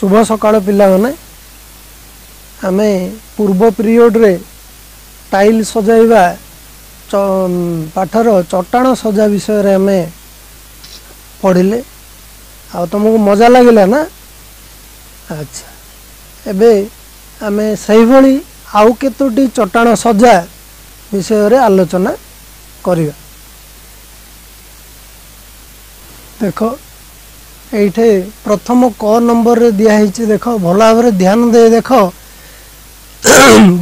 शुभ सकाळ पिला माने आमे पूर्व पीरियड रे टाइल सजाइबा पाठर चट्टाण सजा विषय रे आमे पढ़िले आ तुमको मजा लगिला ना। अच्छा एबे आमे सही भली आउ केतोटी चट्टाण सजा विषय रे आलोचना करिवा। देखो एठे प्रथम क नंबर रे दिया हिची देखो भल भाव ध्यान दे देखो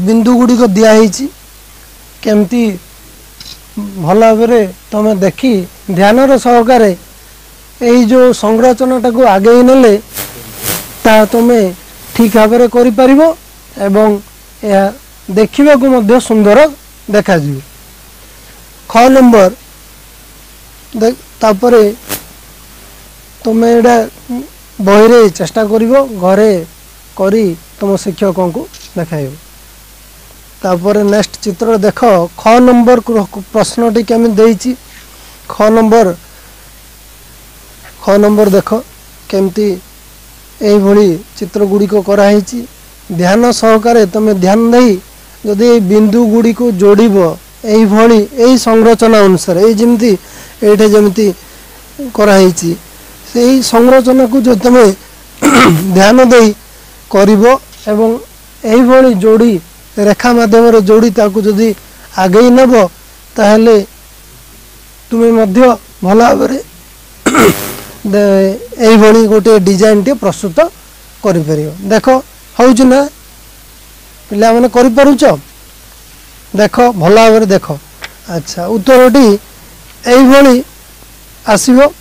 बिंदु गुड़ी को दिया हिची केमती भल भाव तुम देखी ध्यान सहकारे यही जो संरचना टाको आगे नेले ता तुमे ठीक भाव में करि परिबो एवं यह देखिबा को मध्य सुंदर देखा जिवो। ख नंबर तापरे तुम एडा बही चेष्टा करिवो घरे करी तुम शिक्षकों को देखाइबो। तापर नेक्स्ट चित्र देख ख नंबर प्रश्नटी केमी देइछि ख नंबर देख केमती एई भली चित्र गुडी को कराइछि ध्यान सहकारे तुम ध्यान देई जदि बिंदु गुडी को जोड़िबो एई भली एई संरचना अनुसार एई जेमती एठे जेमती कराइछि सेही संरचना को जो तुम ध्यान देई करिवो एवं एई भली जोड़ी रेखा माध्यम रे जोड़ी ताकू जदि आगे नेब ताहले तुमे मध्य भल भाव एई भली गोटे डिजाइन टे प्रस्तुत करि परियो। देखो होउछ ना पिला माने करि परुछ देखो भल भाव देखो। अच्छा उत्तरटी एई भली आसीबो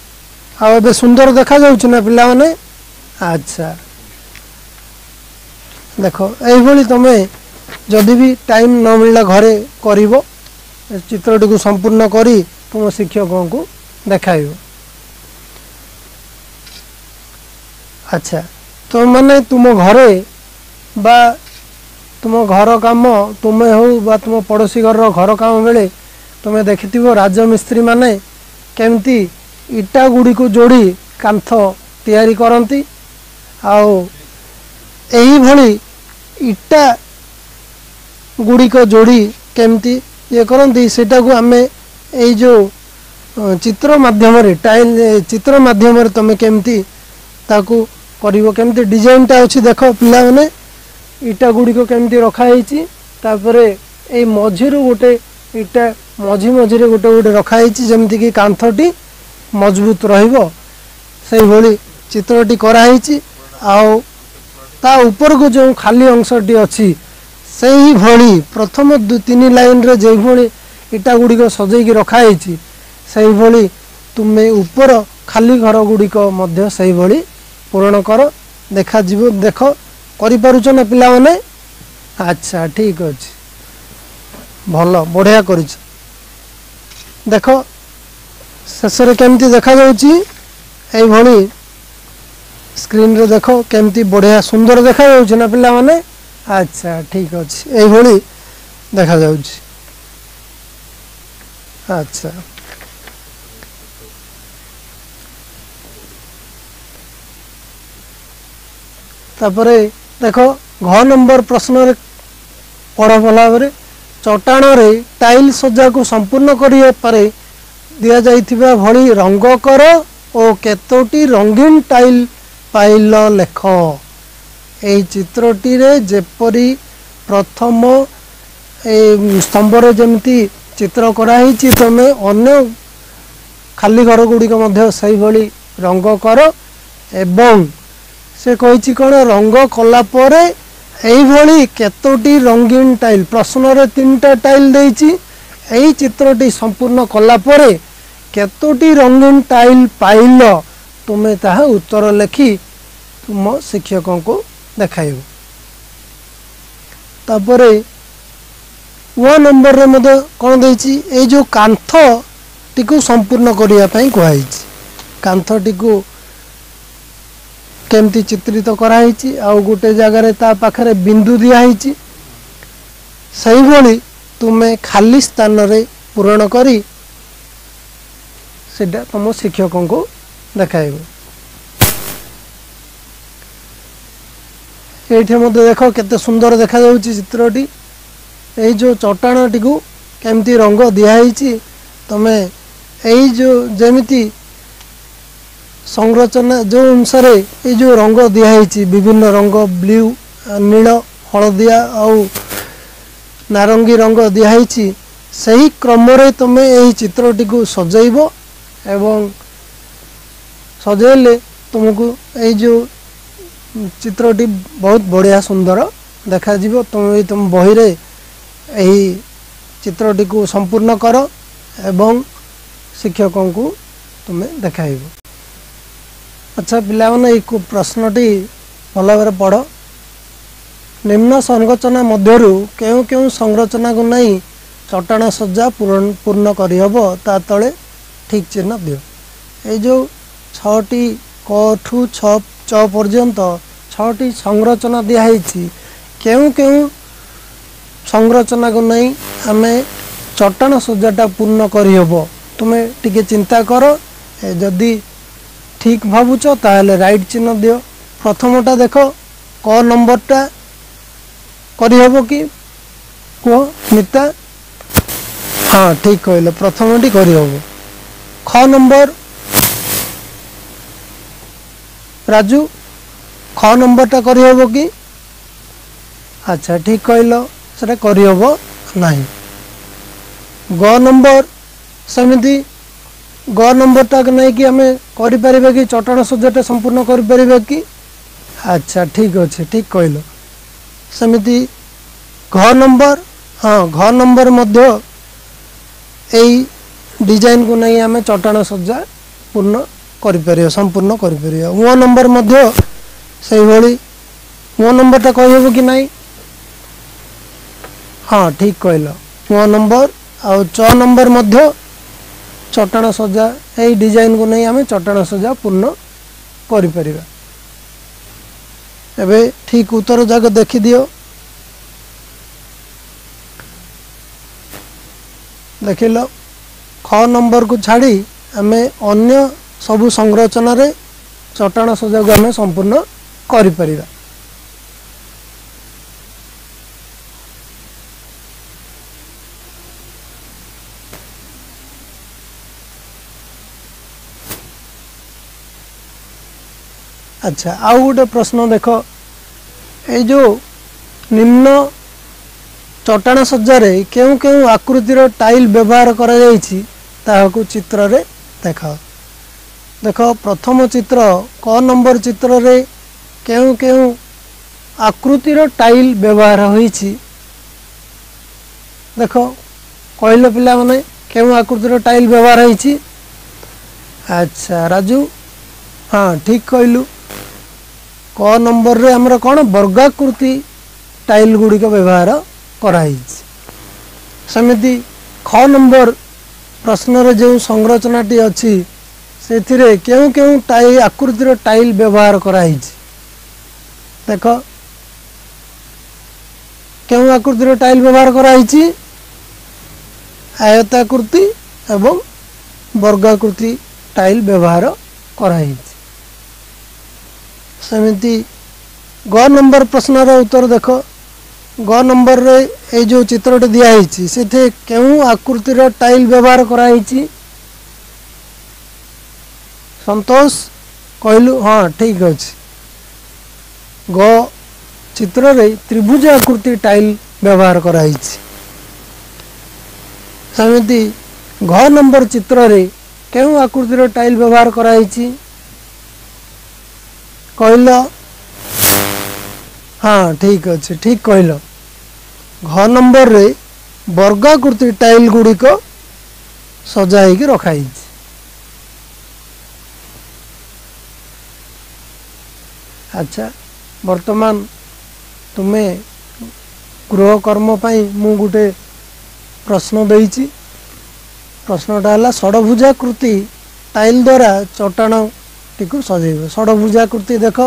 आ एबे सुंदर देखा जाउछ ना पिला माने। अच्छा देखो एई भली तमे जदि भी टाइम न मिलला घरे करिवो चित्रटी को संपूर्ण करी तुम शिक्षकों को देखाइबो। अच्छा तो माने तुम घरे बा तुम घर काम तुम्हें हो बा तुम पड़ोसी घर घर काम बेले तुम्हें देखिथिबो राजमिस्त्री माने केमती इटा गुड़ी को जोड़ी कांथ तैयारी करती आओ एही भली इटा गुड़ी को जोड़ी केमती ये करती सेटा को आमे एई जो चित्र माध्यम रे टाइल चित्र माध्यम रे तुम केमती ताकू करिवो केमती डिजाइन टा अछि देखो पिला माने इटा गुड़ी को केमती रखा हिची तापरे एई मझिरु गोटे इटा मझी रे गोटे गोटे रखा हिची जेमती कि कांथटी मजबूत रहिबो सही भली चित्रटी कराइछि आउ ता ऊपर को जो खाली अंशटी अछि सही भली प्रथम 2-3 लाइन रे जे भली इटा गुडी को सजै की रखाइछि सही भली तुमे ऊपर खाली घर गुडी को मध्य सही भली पूर्ण कर देखा जीव देखो करि पारुछ ना पिला माने। अच्छा ठीक अछि भलो बढ़िया करिछ देखो शेष रे केमती देखा जाउची एई भली स्क्रीन रे देखो केमती बढ़िया सुंदर देखा जाउची ना पिला माने। अच्छा ठीक अछि एई भली देखा जाउची। अच्छा तापरे देखो घ नंबर प्रश्न रे पढ़ भला रे चट्टाण रे टाइल सज्जा को संपूर्ण करिए पारे दिया जाइथिबा भली रंग कर ओ केतोटी रंगीन टाइल पाइल लेख। एई चित्रटी रे जेपरी प्रथम ए स्तंभ रे जेमती चित्र कराइछि तमे अन्य खाली घर गुडी को मध्य सही भली रंग कर एवं से कहिछि कोन रंग कला परे एई भली केतोटी रंगीन टाइल प्रश्न रे 3टा टाइल देइछि एई चित्रटी संपूर्ण कला परे केतोटी रंगीन टाइल पाइल तुमे ताहा उत्तर लिखि तुम शिक्षकों को देखाइबो। तापरे व नंबर रे मधे कोन देइछि ए जो कांथ टिकु संपूर्ण करिया पई कहैछि कांथ टिकु केमती चित्रित कराइछि आ गोटे जगह रे ता पाखरे बिंदु दिया हिछि सही भली तुमे खाली स्थान रे पूर्ण करी सेटा तुम शिक्षकों को देखाइबो। ये मध्य देख केते सुंदर देखा जाउची चित्रटी यही जो चट्टाणटी को केमती रंग दिखाई तमे यही जो जमीती संरचना जो अनुसार ये जो रंग दिखाई विभिन्न रंग ब्लू नील हलदिया आउ नारंगी रंग दिखाई सही क्रम रे तमे यही चित्रटी को सजैब एवं सजेले तुमको यही जो चित्रटी बहुत बढ़िया सुंदर देखा जीवो तुम बही रे यही चित्रटी को संपूर्ण कर एवं शिक्षकों को तुम्हें देखाइब। अच्छा पिला माने एक प्रश्नटी भल भाव पढ़ निम्न संरचना मध्यरु केउ केउ संरचना को नहीं चट्टाण सज्जा पूर्ण करहब ता तले ठीक चिन्ह दियो। ये जो छटी क ठू छ पर्यंत छटी संरचना दिखाई केउ केउ संरचना को नहीं आमे चट्टाण सज्जाटा पूर्ण करहब तुम्हें टिके चिंता कर जदि ठीक भावुच ताहले राइट चिन्ह दियो। प्रथमटा देख क नंबरटा करहब कि कह मिता हाँ ठीक कहले प्रथमटी करहब। ख नंबर राजू ख नंबरटा करहब कि अच्छा ठीक कहल से करहब नहीं। ग नंबर सेमिति ग नंबरटा नहीं कि आम करें कि चट्टाण सज्जाटा संपूर्ण करें कि अच्छा ठीक अच्छे ठीक कहल सेमिति घ नंबर हाँ घ नंबर मध्य यही डिजाइन को नहीं आम चट्टाण सज्जा पूर्ण करें संपूर्ण करें। वो नंबर मध्य से भाई वो नंबरटा कहब कि नहीं हाँ ठीक कहल वो नंबर आ च नंबर मध्य चट्टाण सज्जा यही डिजाइन को नहीं आम चट्टाण सज्जा पूर्ण करें। एबे ठीक उत्तर जाक देखी दियो देखिल ख नंबर को छाड़ी आमे अन्य सबु संरचना रे चट्टाण सज्जा को आमे संपूर्ण करि परिबा। अच्छा आउ गोटे प्रश्न देख ये जो निम्न चट्टाण सज्जा केउ केउ आकृतिर टाइल व्यवहार करा जायछि ताहाकु चित्र रे देखा। देख प्रथम चित्र क नंबर चित्र रे केउ केउ आकृतिर टाइल व्यवहार होईछि देख कहले पिला माने केउ आकृतिर टाइल व्यवहार होईछि। अच्छा राजू हाँ ठीक कहलु क नंबर रे हमर कोन वर्गाकृति टाइल गुडी को व्यवहार कराई समिति ख नंबर प्रश्न रे जो संरचनाटी अछि सेथिरे केउ केउ टाइल आकृतिर टाइल व्यवहार कराई देख केउ आकृतिर टाइल व्यवहार कराई आयताकृति एवं वर्गाकृति टाइल व्यवहार कराई सेमिति ग नंबर प्रश्न रो उत्तर देख ग नंबर रे ए जो चित्रटे दिया हिची सेथे केउ आकृतिर टाइल व्यवहार कराई संतोष कहलु हाँ ठीक अछि ग चित्र रे त्रिभुज आकृति टाइल व्यवहार कराई सेमिति घ नंबर चित्र रे केउ आकृतिर टाइल व्यवहार कराई कहल हाँ ठीक अच्छे ठीक कहल घ नंबर रे वर्गाकृति टाइल गुड़िक सजाई रखाई। अच्छा वर्तमान तुम्हें गृह कर्म पाई मु गुटे प्रश्न देइछि प्रश्नटा है षडभुजाकृति टाइल द्वारा चट्टाण टीकू सजेब। षडभुजाकृति देख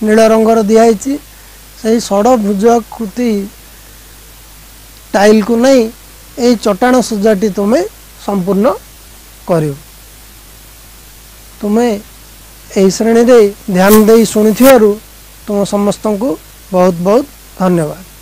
नील रंगर दिखाई से षडभुजाकृति टाइल को नहीं यही चट्टाण सज्जाटी तुम्हें संपूर्ण कर तुम्हें यही श्रेणी रे ध्यान दे शुणी तुम समस्त को बहुत बहुत धन्यवाद।